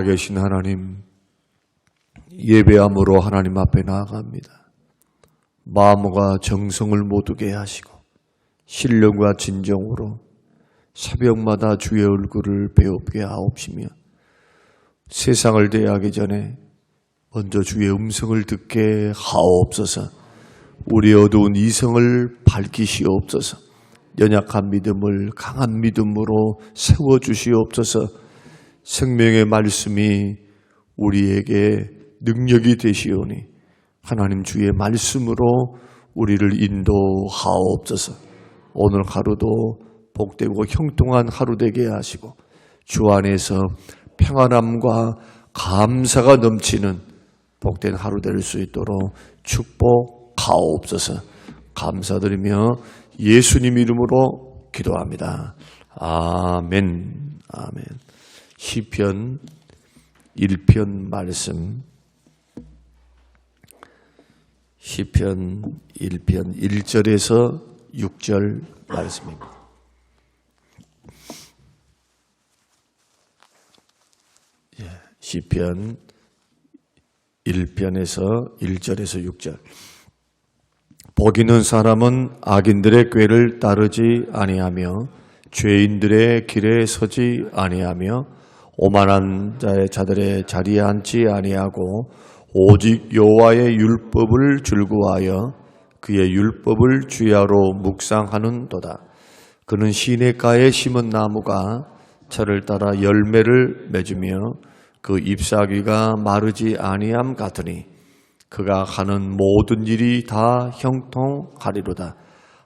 살아계신 하나님, 예배함으로 하나님 앞에 나아갑니다. 마음과 정성을 모두게 하시고 신령과 진정으로 새벽마다 주의 얼굴을 배웁게 하옵시며 세상을 대하기 전에 먼저 주의 음성을 듣게 하옵소서. 우리 어두운 이성을 밝히시옵소서. 연약한 믿음을 강한 믿음으로 세워주시옵소서. 생명의 말씀이 우리에게 능력이 되시오니 하나님 주의 말씀으로 우리를 인도하옵소서. 오늘 하루도 복되고 형통한 하루 되게 하시고 주 안에서 평안함과 감사가 넘치는 복된 하루 될 수 있도록 축복하옵소서. 감사드리며 예수님 이름으로 기도합니다. 아멘. 아멘. 시편 1편 말씀, 시편 1편 1절에서 6절 말씀입니다. 시편 1편에서 1절에서 6절. 복 있는 사람은 악인들의 꾀를 따르지 아니하며 죄인들의 길에 서지 아니하며 오만한 자들의 자리에 앉지 아니하고 오직 여호와의 율법을 즐거워하여 그의 율법을 주야로 묵상하는도다. 그는 시냇가에 심은 나무가 철을 따라 열매를 맺으며 그 잎사귀가 마르지 아니함 같으니 그가 하는 모든 일이 다 형통하리로다.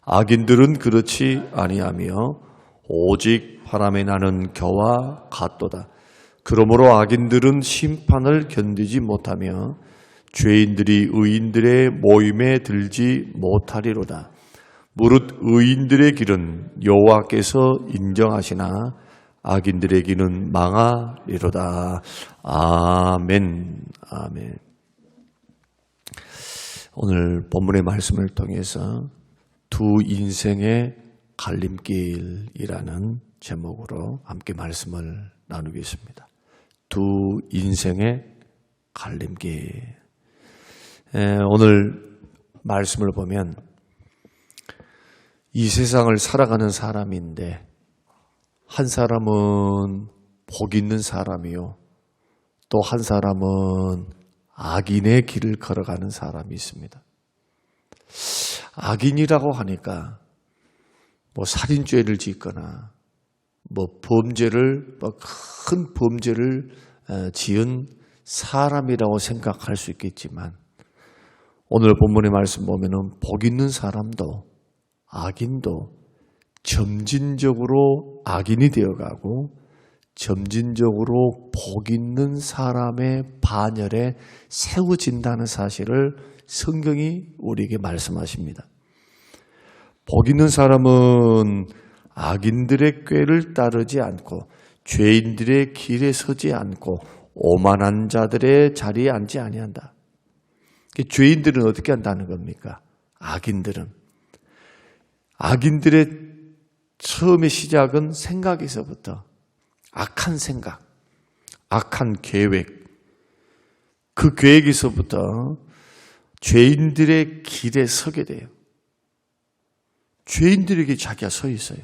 악인들은 그렇지 아니하며 오직 바람에 나는 겨와 같도다. 그러므로 악인들은 심판을 견디지 못하며 죄인들이 의인들의 모임에 들지 못하리로다. 무릇 의인들의 길은 여호와께서 인정하시나 악인들의 길은 망하리로다. 아멘. 아멘. 오늘 본문의 말씀을 통해서 두 인생의 갈림길이라는 제목으로 함께 말씀을 나누겠습니다. 두 인생의 갈림길. 오늘 말씀을 보면 이 세상을 살아가는 사람인데 한 사람은 복 있는 사람이요, 또 한 사람은 악인의 길을 걸어가는 사람이 있습니다. 악인이라고 하니까 살인죄를 짓거나 큰 범죄를 지은 사람이라고 생각할 수 있겠지만 오늘 본문의 말씀 보면은 복 있는 사람도 악인도 점진적으로 악인이 되어가고 점진적으로 복 있는 사람의 반열에 세워진다는 사실을 성경이 우리에게 말씀하십니다. 복 있는 사람은 악인들의 꾀를 따르지 않고 죄인들의 길에 서지 않고 오만한 자들의 자리에 앉지 아니한다. 죄인들은 어떻게 한다는 겁니까? 악인들의 처음의 시작은 생각에서부터 악한 생각, 악한 계획, 그 계획에서부터 죄인들의 길에 서게 돼요. 죄인들에게 자기가 서 있어요.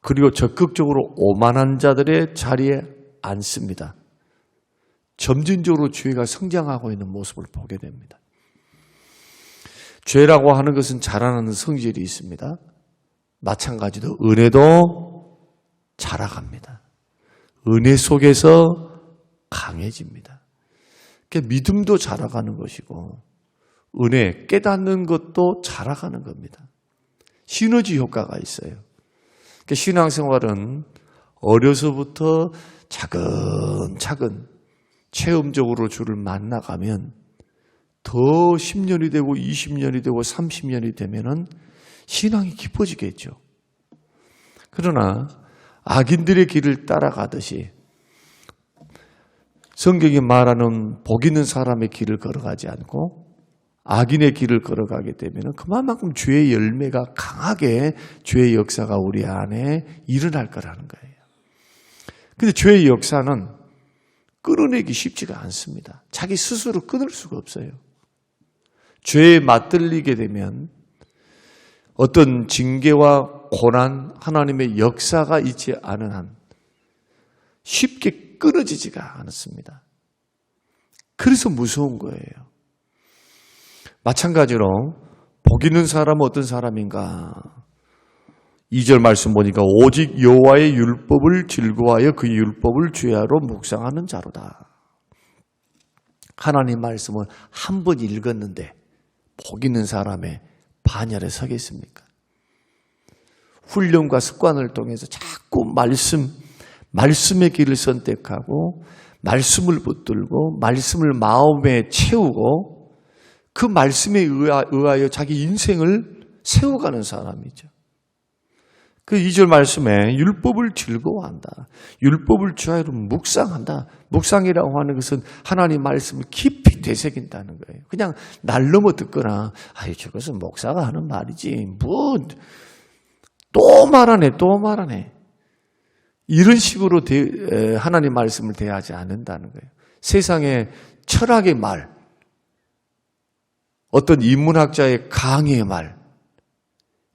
그리고 적극적으로 오만한 자들의 자리에 앉습니다. 점진적으로 죄가 성장하고 있는 모습을 보게 됩니다. 죄라고 하는 것은 자라나는 성질이 있습니다. 마찬가지로 은혜도 자라갑니다. 은혜 속에서 강해집니다. 믿음도 자라가는 것이고 은혜, 깨닫는 것도 자라가는 겁니다. 시너지 효과가 있어요. 신앙생활은 어려서부터 차근차근 체험적으로 주를 만나가면 더 10년이 되고 20년이 되고 30년이 되면은 신앙이 깊어지겠죠. 그러나 악인들의 길을 따라가듯이 성경이 말하는 복 있는 사람의 길을 걸어가지 않고 악인의 길을 걸어가게 되면 그만큼 죄의 열매가 강하게 죄의 역사가 우리 안에 일어날 거라는 거예요. 근데 죄의 역사는 끊어내기 쉽지가 않습니다. 자기 스스로 끊을 수가 없어요. 죄에 맞들리게 되면 어떤 징계와 고난, 하나님의 역사가 있지 않은 한 쉽게 끊어지지가 않습니다. 그래서 무서운 거예요. 마찬가지로 복 있는 사람은 어떤 사람인가? 2절 말씀 보니까 오직 여호와의 율법을 즐거워하여 그 율법을 주야로 묵상하는 자로다. 하나님 말씀을 한 번 읽었는데 복 있는 사람의 반열에 서겠습니까? 훈련과 습관을 통해서 자꾸 말씀의 길을 선택하고 말씀을 붙들고 말씀을 마음에 채우고 그 말씀에 의하여 자기 인생을 세워가는 사람이죠. 그 2절 말씀에 율법을 즐거워한다. 율법을 주야로 묵상한다. 묵상이라고 하는 것은 하나님 말씀을 깊이 되새긴다는 거예요. 그냥 날 넘어 듣거나 저것은 목사가 하는 말이지. 또 말하네. 이런 식으로 하나님 말씀을 대하지 않는다는 거예요. 세상의 철학의 말, 어떤 인문학자의 강의의 말,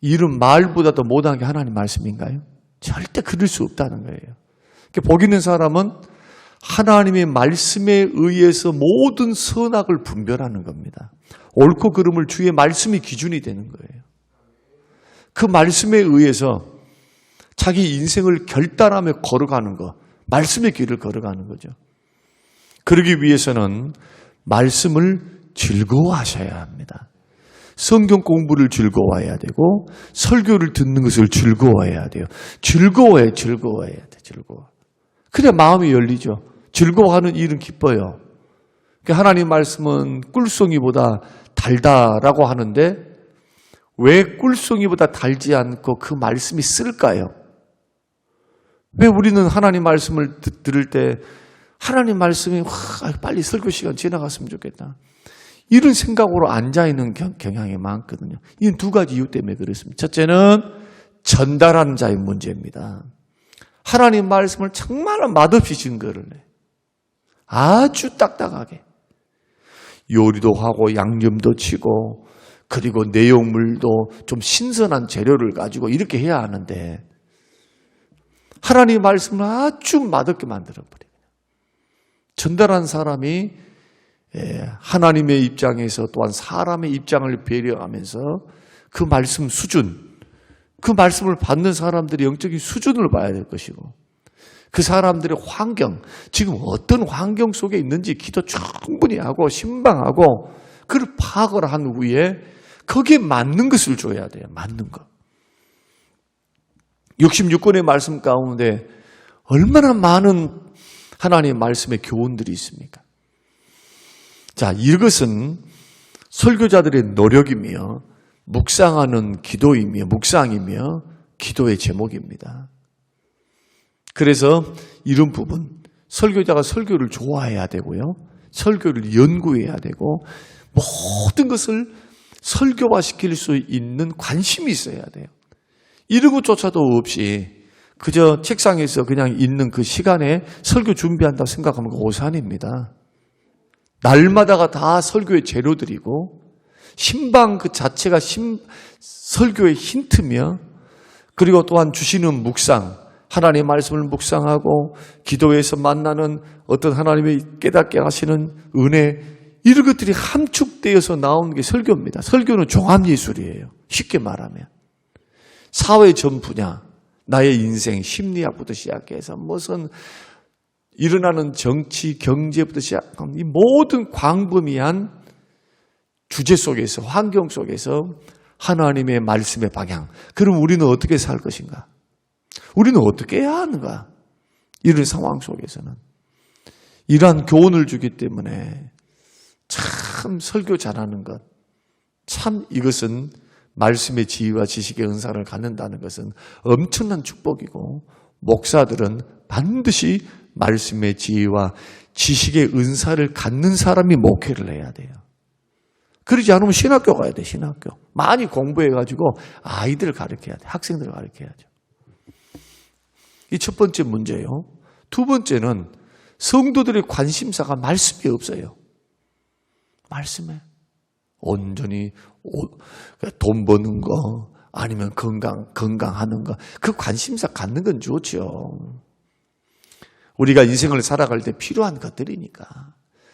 이런 말보다 더 못한 게 하나님 말씀인가요? 절대 그럴 수 없다는 거예요. 복 있는 사람은 하나님의 말씀에 의해서 모든 선악을 분별하는 겁니다. 옳고 그름을 주의 말씀이 기준이 되는 거예요. 그 말씀에 의해서 자기 인생을 결단하며 걸어가는 것, 말씀의 길을 걸어가는 거죠. 그러기 위해서는 말씀을 즐거워하셔야 합니다. 성경 공부를 즐거워해야 되고 설교를 듣는 것을 즐거워해야 돼요. 즐거워야 돼. 그래야 마음이 열리죠. 즐거워하는 일은 기뻐요. 하나님 말씀은 꿀송이보다 달다라고 하는데 왜 꿀송이보다 달지 않고 그 말씀이 쓸까요? 왜 우리는 하나님 말씀을 들을 때 하나님 말씀이 빨리 설교 시간 지나갔으면 좋겠다. 이런 생각으로 앉아있는 경향이 많거든요. 이 두 가지 이유 때문에 그렇습니다. 첫째는 전달하는 자의 문제입니다. 하나님 말씀을 정말 맛없이 증거를 내. 아주 딱딱하게. 요리도 하고 양념도 치고 그리고 내용물도 좀 신선한 재료를 가지고 이렇게 해야 하는데 하나님 말씀을 아주 맛없게 만들어버려요. 전달한 사람이 하나님의 입장에서 또한 사람의 입장을 배려하면서 그 말씀 수준, 그 말씀을 받는 사람들의 영적인 수준을 봐야 될 것이고 그 사람들의 환경, 지금 어떤 환경 속에 있는지 기도 충분히 하고 신방하고 그걸 파악을 한 후에 거기에 맞는 것을 줘야 돼요. 맞는 것. 66권의 말씀 가운데 얼마나 많은 하나님의 말씀의 교훈들이 있습니까? 자, 이것은 설교자들의 노력이며 묵상하는 기도이며 묵상이며 기도의 제목입니다. 그래서 이런 부분, 설교자가 설교를 좋아해야 되고요. 설교를 연구해야 되고 모든 것을 설교화시킬 수 있는 관심이 있어야 돼요. 이런 것조차도 없이 그저 책상에서 그냥 있는 그 시간에 설교 준비한다고 생각하면 오산입니다. 날마다가 다 설교의 재료들이고 신방 그 자체가 설교의 힌트며 그리고 또한 주시는 묵상, 하나님의 말씀을 묵상하고 기도에서 만나는 어떤 하나님의 깨닫게 하시는 은혜, 이런 것들이 함축되어서 나오는 게 설교입니다. 설교는 종합예술이에요. 쉽게 말하면. 사회 전 분야, 나의 인생, 심리학부터 시작해서 무슨 일어나는 정치, 경제부터 시작한 이 모든 광범위한 주제 속에서, 환경 속에서 하나님의 말씀의 방향. 그럼 우리는 어떻게 살 것인가? 우리는 어떻게 해야 하는가? 이런 상황 속에서는. 이러한 교훈을 주기 때문에 참 설교 잘하는 것, 참 이것은 말씀의 지혜와 지식의 은사를 갖는다는 것은 엄청난 축복이고 목사들은 반드시 말씀의 지혜와 지식의 은사를 갖는 사람이 목회를 해야 돼요. 그러지 않으면 신학교 가야 돼, 신학교. 많이 공부해가지고 아이들을 가르쳐야 돼, 학생들을 가르쳐야죠. 이 첫 번째 문제예요. 두 번째는 성도들의 관심사가 말씀이 없어요. 말씀에 온전히 돈 버는 거 아니면 건강하는 거, 그 관심사 갖는 건 좋죠. 우리가 인생을 살아갈 때 필요한 것들이니까.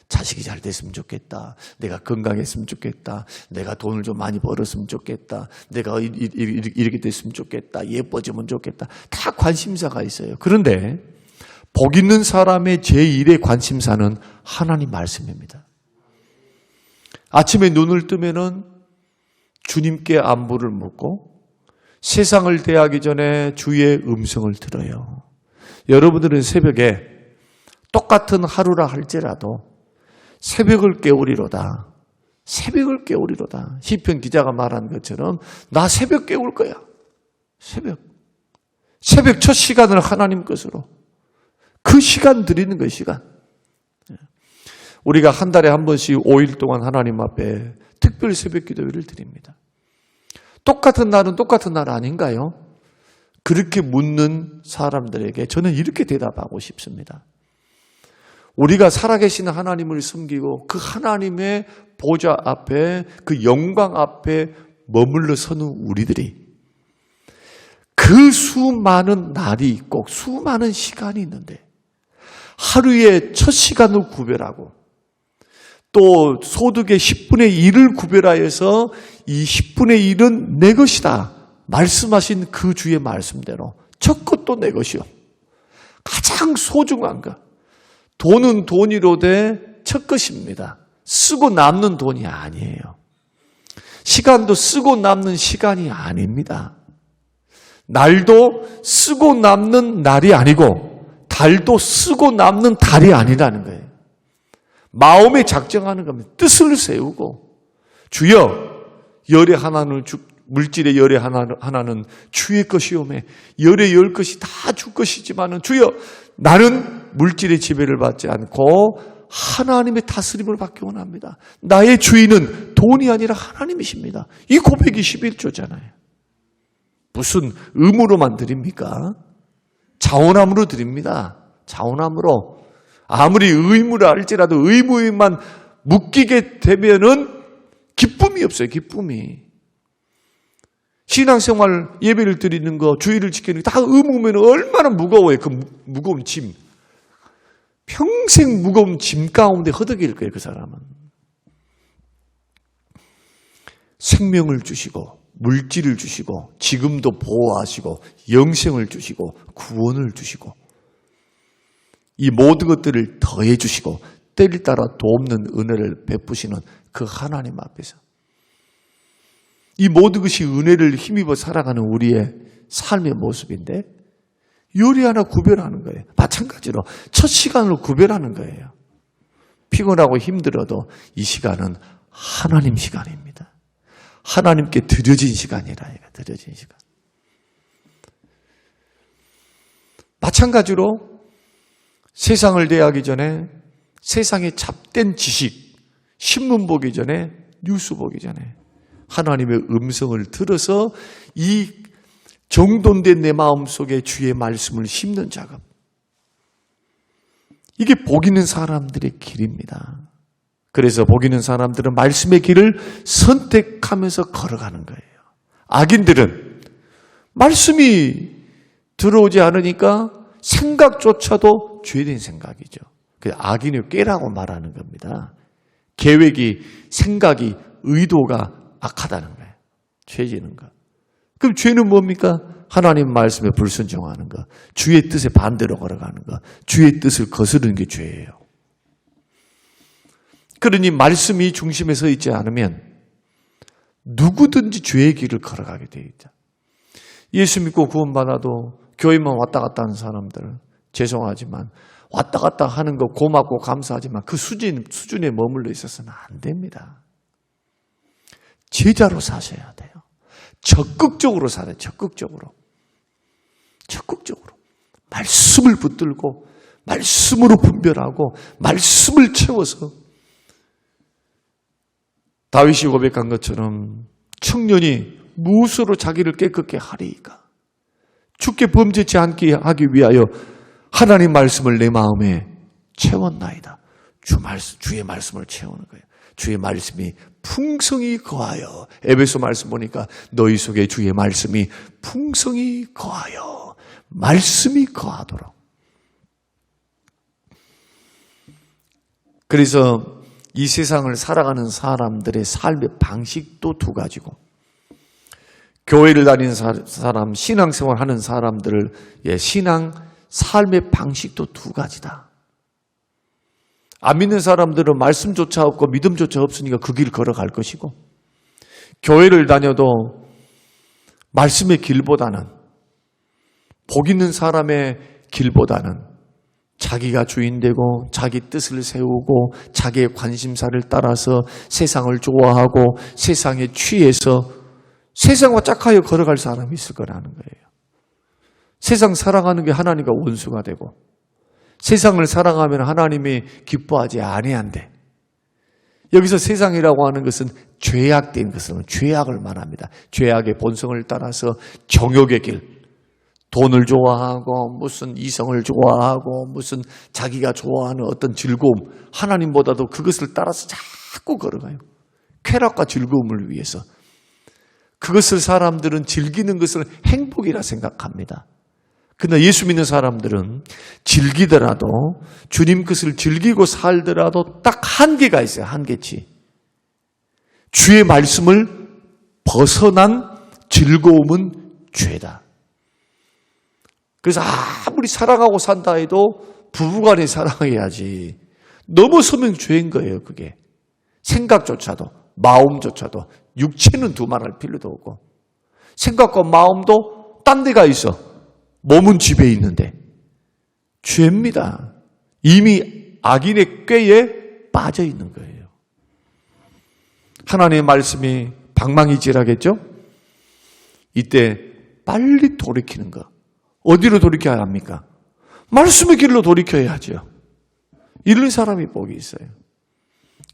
자식이 잘 됐으면 좋겠다. 내가 건강했으면 좋겠다. 내가 돈을 좀 많이 벌었으면 좋겠다. 내가 이렇게 됐으면 좋겠다. 예뻐지면 좋겠다. 다 관심사가 있어요. 그런데 복 있는 사람의 제1의 관심사는 하나님 말씀입니다. 아침에 눈을 뜨면은 주님께 안부를 묻고 세상을 대하기 전에 주의 음성을 들어요. 여러분들은 새벽에 똑같은 하루라 할지라도 새벽을 깨우리로다. 새벽을 깨우리로다. 시편 기자가 말한 것처럼 나 새벽 깨울 거야. 새벽 첫 시간을 하나님 것으로. 그 시간 드리는 거예요. 시간. 우리가 한 달에 한 번씩 5일 동안 하나님 앞에 특별 새벽 기도회를 드립니다. 똑같은 날은 똑같은 날 아닌가요? 그렇게 묻는 사람들에게 저는 이렇게 대답하고 싶습니다. 우리가 살아계신 하나님을 섬기고 그 하나님의 보좌 앞에, 그 영광 앞에 머물러 서는 우리들이 그 수많은 날이 있고 수많은 시간이 있는데 하루의 첫 시간을 구별하고 또 소득의 10분의 1을 구별하여서 이 10분의 1은 내 것이다 말씀하신 그 주의 말씀대로 첫 것도 내 것이요. 가장 소중한 것. 돈은 돈이로되 첫 것입니다. 쓰고 남는 돈이 아니에요. 시간도 쓰고 남는 시간이 아닙니다. 날도 쓰고 남는 날이 아니고 달도 쓰고 남는 달이 아니라는 거예요. 마음에 작정하는 겁니다. 뜻을 세우고 주여 열의 하나는 물질의 열의 하나는 주의 것이오매 열의 열 것이 다 주 것이지만은 주여 나는 물질의 지배를 받지 않고 하나님의 다스림을 받기 원합니다. 나의 주인은 돈이 아니라 하나님이십니다. 이 고백이 11조잖아요. 무슨 의무로만 드립니까? 자원함으로 드립니다. 자원함으로. 아무리 의무라 할지라도 의무에만 묶이게 되면은 기쁨이 없어요. 기쁨이. 신앙생활 예배를 드리는 거, 주의를 지키는 거 다 의무면 얼마나 무거워요. 그 무거운 짐. 평생 무거운 짐 가운데 허덕일 거예요. 그 사람은. 생명을 주시고 물질을 주시고 지금도 보호하시고 영생을 주시고 구원을 주시고 이 모든 것들을 더해 주시고 때를 따라 돕는 은혜를 베푸시는 그 하나님 앞에서 이 모든 것이 은혜를 힘입어 살아가는 우리의 삶의 모습인데 요리 하나 구별하는 거예요. 마찬가지로 첫 시간을 구별하는 거예요. 피곤하고 힘들어도 이 시간은 하나님 시간입니다. 하나님께 드려진 시간이라. 드려진 시간. 마찬가지로 세상을 대하기 전에 세상에 잡된 지식, 신문 보기 전에 뉴스 보기 전에 하나님의 음성을 들어서 이 정돈된 내 마음속에 주의 말씀을 심는 작업. 이게 복 있는 사람들의 길입니다. 그래서 복 있는 사람들은 말씀의 길을 선택하면서 걸어가는 거예요. 악인들은 말씀이 들어오지 않으니까 생각조차도 죄된 생각이죠. 그래서 악인을 깨라고 말하는 겁니다. 계획이, 생각이, 의도가 악하다는 거예요. 죄 지는 거. 그럼 죄는 뭡니까? 하나님 말씀에 불순종하는 거. 주의 뜻에 반대로 걸어가는 거. 주의 뜻을 거스르는 게 죄예요. 그러니 말씀이 중심에 서 있지 않으면 누구든지 죄의 길을 걸어가게 되어 있죠. 예수 믿고 구원받아도 교회만 왔다 갔다 하는 사람들 죄송하지만 왔다 갔다 하는 거 고맙고 감사하지만 그 수준에 머물러 있어서는 안 됩니다. 제자로 사셔야 돼요. 적극적으로 살아요. 적극적으로. 말씀을 붙들고 말씀으로 분별하고 말씀을 채워서 다윗이 고백한 것처럼 청년이 무엇으로 자기를 깨끗게 하리이까? 주께 범죄치 않게 하기 위하여 하나님 말씀을 내 마음에 채웠나이다. 주의 말씀을 채우는 거예요. 주의 말씀이 풍성히 거하여, 에베소 말씀 보니까 너희 속에 주의 말씀이 풍성히 거하여, 말씀이 거하도록. 그래서 이 세상을 살아가는 사람들의 삶의 방식도 두 가지고, 교회를 다니는 사람, 신앙생활 하는 사람들의 신앙 삶의 방식도 두 가지다. 안 믿는 사람들은 말씀조차 없고 믿음조차 없으니까 그 길 걸어갈 것이고, 교회를 다녀도 말씀의 길보다는, 복 있는 사람의 길보다는 자기가 주인 되고 자기 뜻을 세우고 자기의 관심사를 따라서 세상을 좋아하고 세상에 취해서 세상과 짝하여 걸어갈 사람이 있을 거라는 거예요. 세상 사랑하는 게 하나님과 원수가 되고, 세상을 사랑하면 하나님이 기뻐하지 아니한대. 여기서 세상이라고 하는 것은 죄악된 것은 죄악을 말합니다. 죄악의 본성을 따라서 정욕의 길, 돈을 좋아하고 무슨 이성을 좋아하고 무슨 자기가 좋아하는 어떤 즐거움, 하나님보다도 그것을 따라서 자꾸 걸어가요. 쾌락과 즐거움을 위해서. 그것을 사람들은 즐기는 것을 행복이라 생각합니다. 그러나 예수 믿는 사람들은 즐기더라도, 주님 것을 즐기고 살더라도 딱 한계가 있어요. 한계치. 주의 말씀을 벗어난 즐거움은 죄다. 그래서 아무리 사랑하고 산다 해도 부부간에 사랑해야지. 넘어서면 죄인 거예요, 그게. 생각조차도, 마음조차도. 육체는 두말할 필요도 없고. 생각과 마음도 딴 데가 있어. 몸은 집에 있는데. 죄입니다. 이미 악인의 꾀에 빠져 있는 거예요. 하나님의 말씀이 방망이질하겠죠? 이때 빨리 돌이키는 거. 어디로 돌이켜야 합니까? 말씀의 길로 돌이켜야죠. 이런 사람이 복이 있어요.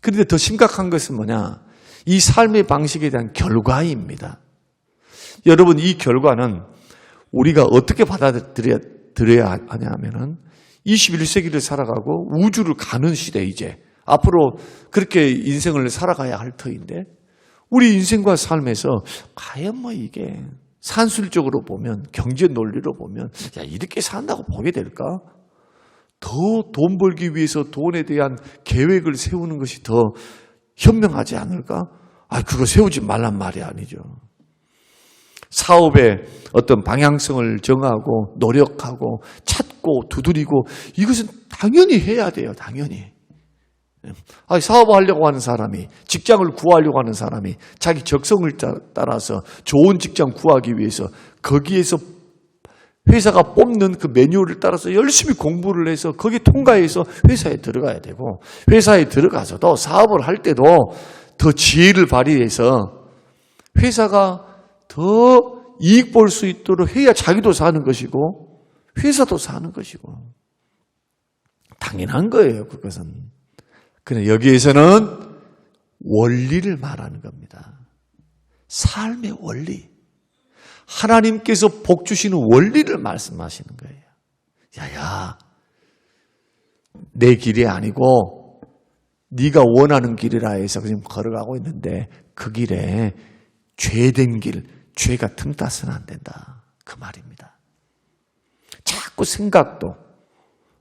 그런데 더 심각한 것은 뭐냐? 이 삶의 방식에 대한 결과입니다. 여러분, 이 결과는 우리가 어떻게 받아들여야 하냐면은 21세기를 살아가고 우주를 가는 시대, 이제 앞으로 그렇게 인생을 살아가야 할 터인데, 우리 인생과 삶에서 과연 뭐 이게 산술적으로 보면, 경제 논리로 보면, 야, 이렇게 산다고 보게 될까? 더 돈 벌기 위해서 돈에 대한 계획을 세우는 것이 더 현명하지 않을까? 그거 세우지 말란 말이 아니죠. 사업의 어떤 방향성을 정하고 노력하고 찾고 두드리고, 이것은 당연히 해야 돼요. 당연히. 사업을 하려고 하는 사람이, 직장을 구하려고 하는 사람이 자기 적성을 따라서 좋은 직장 구하기 위해서 거기에서 회사가 뽑는 그 매뉴얼을 따라서 열심히 공부를 해서 거기에 통과해서 회사에 들어가야 되고, 회사에 들어가서도 사업을 할 때도 더 지혜를 발휘해서 회사가 더 이익 볼 수 있도록 해야 자기도 사는 것이고 회사도 사는 것이고, 당연한 거예요, 그것은. 그런데 여기에서는 원리를 말하는 겁니다. 삶의 원리. 하나님께서 복 주시는 원리를 말씀하시는 거예요. 야야, 내 길이 아니고 네가 원하는 길이라 해서 지금 걸어가고 있는데 그 길에 죄된 길, 죄가 틈타서는 안 된다. 그 말입니다. 자꾸 생각도,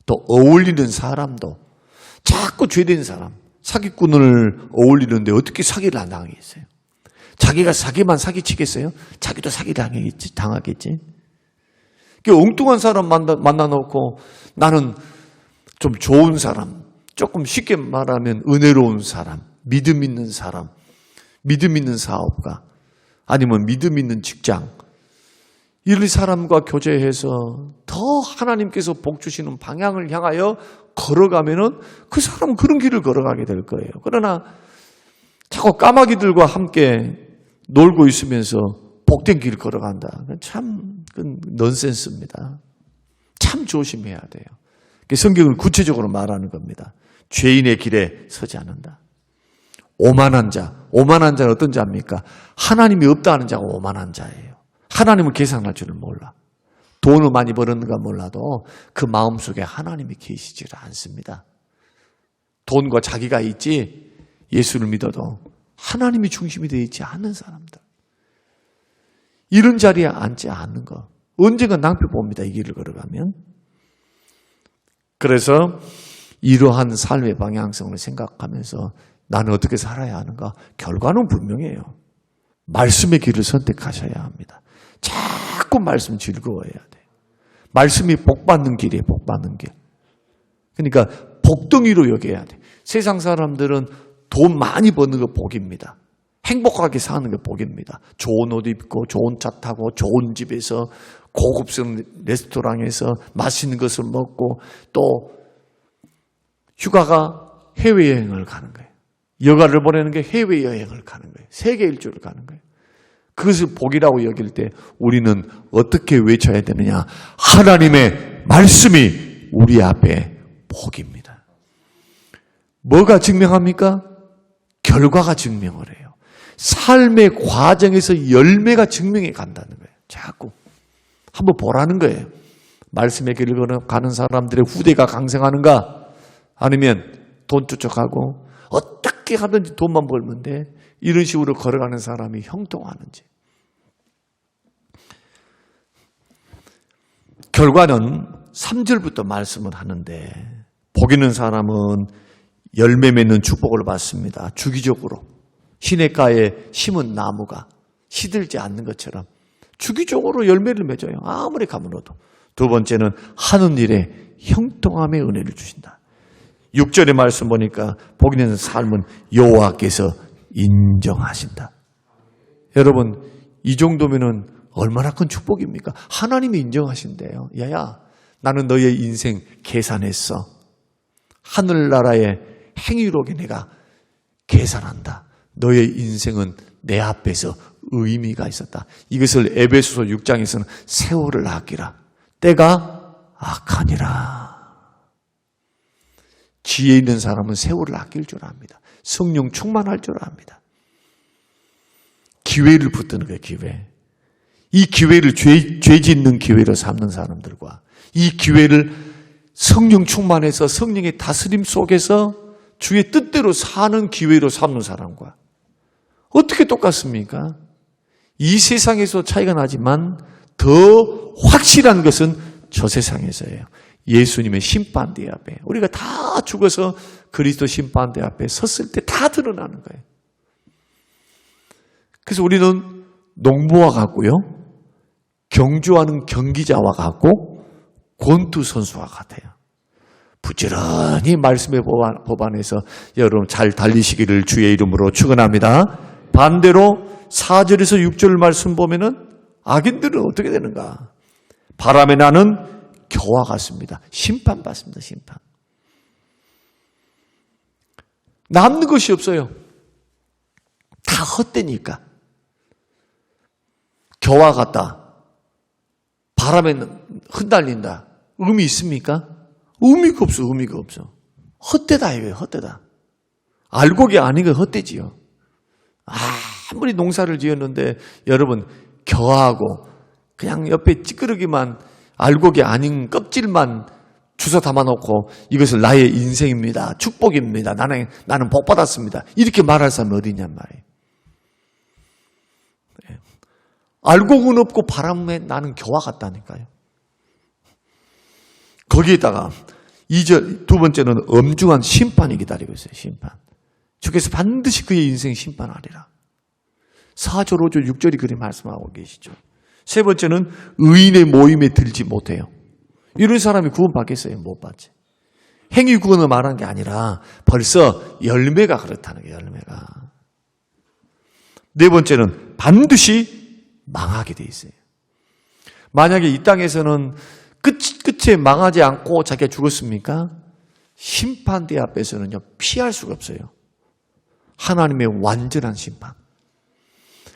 또 어울리는 사람도, 자꾸 죄된 사람, 사기꾼을 어울리는데 어떻게 사기를 안 당하겠어요? 자기가 사기만 사기치겠어요? 자기도 사기 당하겠지. 엉뚱한 사람 만나놓고 나는 좀 좋은 사람, 조금 쉽게 말하면 은혜로운 사람, 믿음 있는 사람, 믿음 있는 사업가, 아니면 믿음 있는 직장, 이런 사람과 교제해서 더 하나님께서 복 주시는 방향을 향하여 걸어가면은 그 사람은 그런 길을 걸어가게 될 거예요. 그러나 자꾸 까마귀들과 함께 놀고 있으면서 복된 길 걸어간다. 참 넌센스입니다. 참 조심해야 돼요. 성경은 구체적으로 말하는 겁니다. 죄인의 길에 서지 않는다. 오만한 자는 어떤 자입니까? 하나님이 없다 하는 자가 오만한 자예요. 하나님을 계산할 줄을 몰라. 돈을 많이 버는가 몰라도 그 마음속에 하나님이 계시질 않습니다. 돈과 자기가 있지 예수를 믿어도 하나님이 중심이 되어 있지 않는 사람들. 이런 자리에 앉지 않는 거. 언젠가 낭패 봅니다. 이 길을 걸어가면. 그래서 이러한 삶의 방향성을 생각하면서 나는 어떻게 살아야 하는가? 결과는 분명해요. 말씀의 길을 선택하셔야 합니다. 자꾸 말씀 즐거워해야 돼요. 말씀이 복받는 길이에요. 복받는 길. 그러니까 복덩이로 여겨야 돼요. 세상 사람들은 돈 많이 버는 거 복입니다. 행복하게 사는 게 복입니다. 좋은 옷 입고 좋은 차 타고 좋은 집에서 고급스러운 레스토랑에서 맛있는 것을 먹고 또 휴가가 해외여행을 가는 거예요. 여가를 보내는 게 해외여행을 가는 거예요. 세계 일주를 가는 거예요. 그것을 복이라고 여길 때 우리는 어떻게 외쳐야 되느냐? 하나님의 말씀이 우리 앞에 복입니다. 뭐가 증명합니까? 결과가 증명을 해요. 삶의 과정에서 열매가 증명해 간다는 거예요. 자꾸 한번 보라는 거예요. 말씀의 길을 가는 사람들의 후대가 강성하는가? 아니면 돈 쫓아가고 어떻게 하든지 돈만 벌면 돼. 이런 식으로 걸어가는 사람이 형통하는지. 결과는 3절부터 말씀을 하는데 복 있는 사람은 열매 맺는 축복을 받습니다. 주기적으로 시냇가에 심은 나무가 시들지 않는 것처럼 주기적으로 열매를 맺어요. 아무리 가물어도. 두 번째는 하는 일에 형통함의 은혜를 주신다. 6절의 말씀 보니까 복 있는 삶은 여호와께서 인정하신다. 여러분 이 정도면은 얼마나 큰 축복입니까? 하나님이 인정하신대요. 야야 나는 너의 인생 계산했어. 하늘나라의 행위록에 내가 계산한다. 너의 인생은 내 앞에서 의미가 있었다. 이것을 에베소서 6장에서는 세월을 아끼라. 때가 악하니라. 지혜 있는 사람은 세월을 아낄 줄 압니다. 성령 충만할 줄 압니다. 기회를 붙드는 거예요. 기회. 이 기회를 죄 짓는 기회로 삼는 사람들과 이 기회를 성령 충만해서 성령의 다스림 속에서 주의 뜻대로 사는 기회로 삼는 사람과 어떻게 똑같습니까? 이 세상에서 차이가 나지만 더 확실한 것은 저 세상에서예요. 예수님의 심판대 앞에 우리가 다 죽어서 그리스도 심판대 앞에 섰을 때 다 드러나는 거예요. 그래서 우리는 농부와 같고요. 경주하는 경기자와 같고 권투 선수와 같아요. 부지런히 말씀의 법안에서 여러분 잘 달리시기를 주의 이름으로 축원합니다. 반대로 4절에서 6절 말씀 보면은 악인들은 어떻게 되는가? 바람에 나는 겨와 같습니다. 심판받습니다. 심판. 남는 것이 없어요. 다 헛되니까. 겨와 같다. 바람에 흩날린다. 의미 있습니까? 의미가 없어. 의미가 없어. 헛되다 이거예요. 헛되다. 알곡이 아닌 건 헛되지요. 아무리 농사를 지었는데 여러분 겨하고 그냥 옆에 찌끄러기만 알곡이 아닌 껍질만 주워 담아놓고 이것을 나의 인생입니다. 축복입니다. 나는 복 받았습니다. 이렇게 말할 사람이 어디 있냔 말이에요. 알곡은 없고 바람에 나는 겨와 같다니까요. 거기에다가 2절 두 번째는 엄중한 심판이 기다리고 있어요. 심판. 주께서 반드시 그의 인생 심판하리라. 4절, 5절, 6절이 그리 말씀하고 계시죠. 세 번째는 의인의 모임에 들지 못해요. 이런 사람이 구원받겠어요? 못 받지. 행위 구원을 말한 게 아니라 벌써 열매가 그렇다는 거예요. 열매가. 네 번째는 반드시 망하게 돼 있어요. 만약에 이 땅에서는 끝에 망하지 않고 자기가 죽었습니까? 심판대 앞에서는요 피할 수가 없어요. 하나님의 완전한 심판.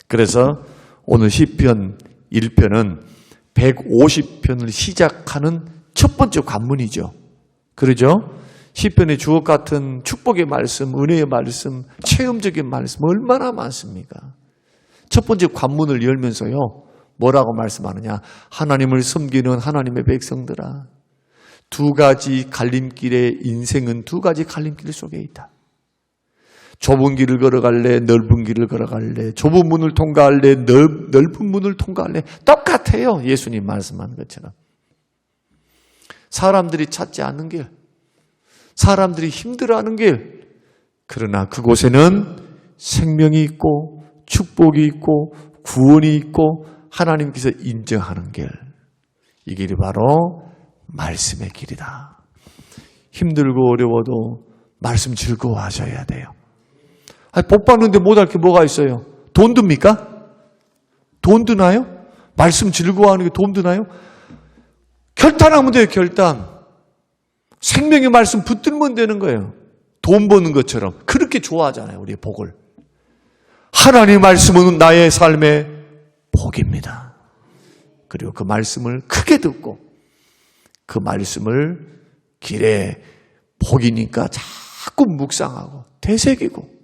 그래서 오늘 시편 1편은 150편을 시작하는 첫 번째 관문이죠. 그러죠? 시편의 주옥 같은 축복의 말씀, 은혜의 말씀, 체험적인 말씀 얼마나 많습니까? 첫 번째 관문을 열면서요. 뭐라고 말씀하느냐? 하나님을 섬기는 하나님의 백성들아. 두 가지 갈림길에 인생은 두 가지 갈림길 속에 있다. 좁은 길을 걸어갈래? 넓은 길을 걸어갈래? 좁은 문을 통과할래? 넓은 문을 통과할래? 똑같아요. 예수님 말씀한 것처럼. 사람들이 찾지 않는 길, 사람들이 힘들어하는 길, 그러나 그곳에는 생명이 있고 축복이 있고 구원이 있고 하나님께서 인정하는 길, 이 길이 바로 말씀의 길이다. 힘들고 어려워도 말씀 즐거워하셔야 돼요. 복 받는데 못할 게 뭐가 있어요? 돈 듭니까? 돈 드나요? 말씀 즐거워하는 게 돈 드나요? 결단하면 돼요, 결단. 생명의 말씀 붙들면 되는 거예요. 돈 버는 것처럼. 그렇게 좋아하잖아요, 우리의 복을. 하나님의 말씀은 나의 삶의 복입니다. 그리고 그 말씀을 크게 듣고 그 말씀을 길에 복이니까 자꾸 묵상하고 되새기고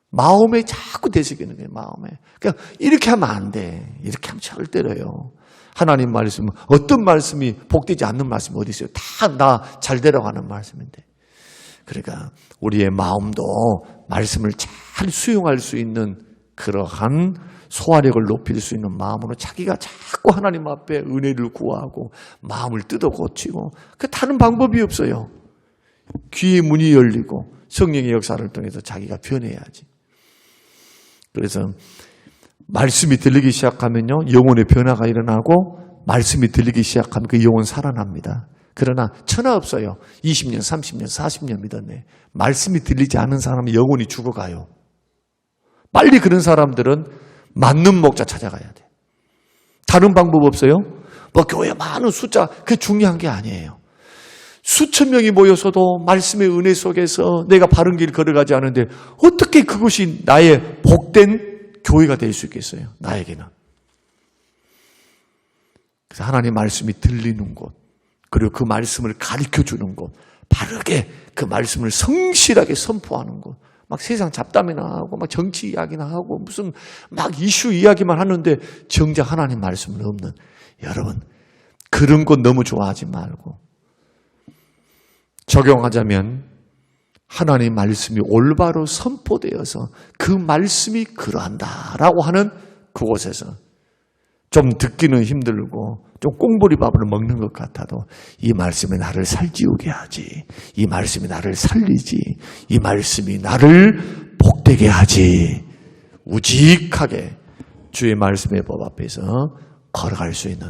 마음에 자꾸 되새기는 거예요, 마음에. 그러니까 이렇게 하면 안 돼. 이렇게 하면 절대로요. 하나님 말씀은 어떤 말씀이 복되지 않는 말씀이 어디 있어요? 다 나 잘 되라고 말씀인데. 그러니까 우리의 마음도 말씀을 잘 수용할 수 있는 그러한 소화력을 높일 수 있는 마음으로 자기가 자꾸 하나님 앞에 은혜를 구하고 마음을 뜯어 고치고 다른 방법이 없어요. 귀의 문이 열리고 성령의 역사를 통해서 자기가 변해야지. 그래서 말씀이 들리기 시작하면요, 영혼의 변화가 일어나고 말씀이 들리기 시작하면 그 영혼 살아납니다. 그러나 천하 없어요. 20년, 30년, 40년 믿었네. 말씀이 들리지 않은 사람은 영혼이 죽어가요. 빨리 그런 사람들은 맞는 목자 찾아가야 돼. 다른 방법 없어요? 뭐 교회 많은 숫자, 그게 중요한 게 아니에요. 수천 명이 모여서도 말씀의 은혜 속에서 내가 바른 길 걸어가지 않은데 어떻게 그것이 나의 복된 교회가 될 수 있겠어요? 나에게는. 그래서 하나님 말씀이 들리는 곳, 그리고 그 말씀을 가르쳐주는 곳, 바르게 그 말씀을 성실하게 선포하는 곳. 막 세상 잡담이나 하고 막 정치 이야기나 하고 무슨 막 이슈 이야기만 하는데 정작 하나님 말씀은 없는, 여러분 그런 것 너무 좋아하지 말고 적용하자면 하나님 말씀이 올바로 선포되어서 그 말씀이 그러한다라고 하는 그곳에서 좀 듣기는 힘들고 좀 꽁보리밥을 먹는 것 같아도 이 말씀이 나를 살찌우게 하지, 이 말씀이 나를 살리지, 이 말씀이 나를 복되게 하지, 우직하게 주의 말씀의 법 앞에서 걸어갈 수 있는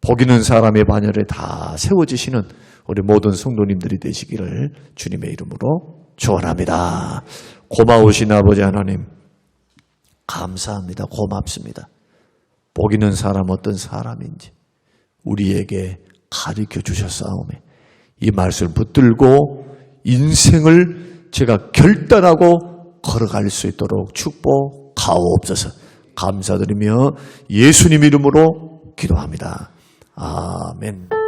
복 있는 사람의 반열에 다 세워지시는 우리 모든 성도님들이 되시기를 주님의 이름으로 축원합니다. 고마우신 아버지 하나님, 감사합니다. 고맙습니다. 복 있는 사람 어떤 사람인지 우리에게 가르쳐 주셨사오매 이 말씀을 붙들고 인생을 제가 결단하고 걸어갈 수 있도록 축복하옵소서. 감사드리며 예수님 이름으로 기도합니다. 아멘.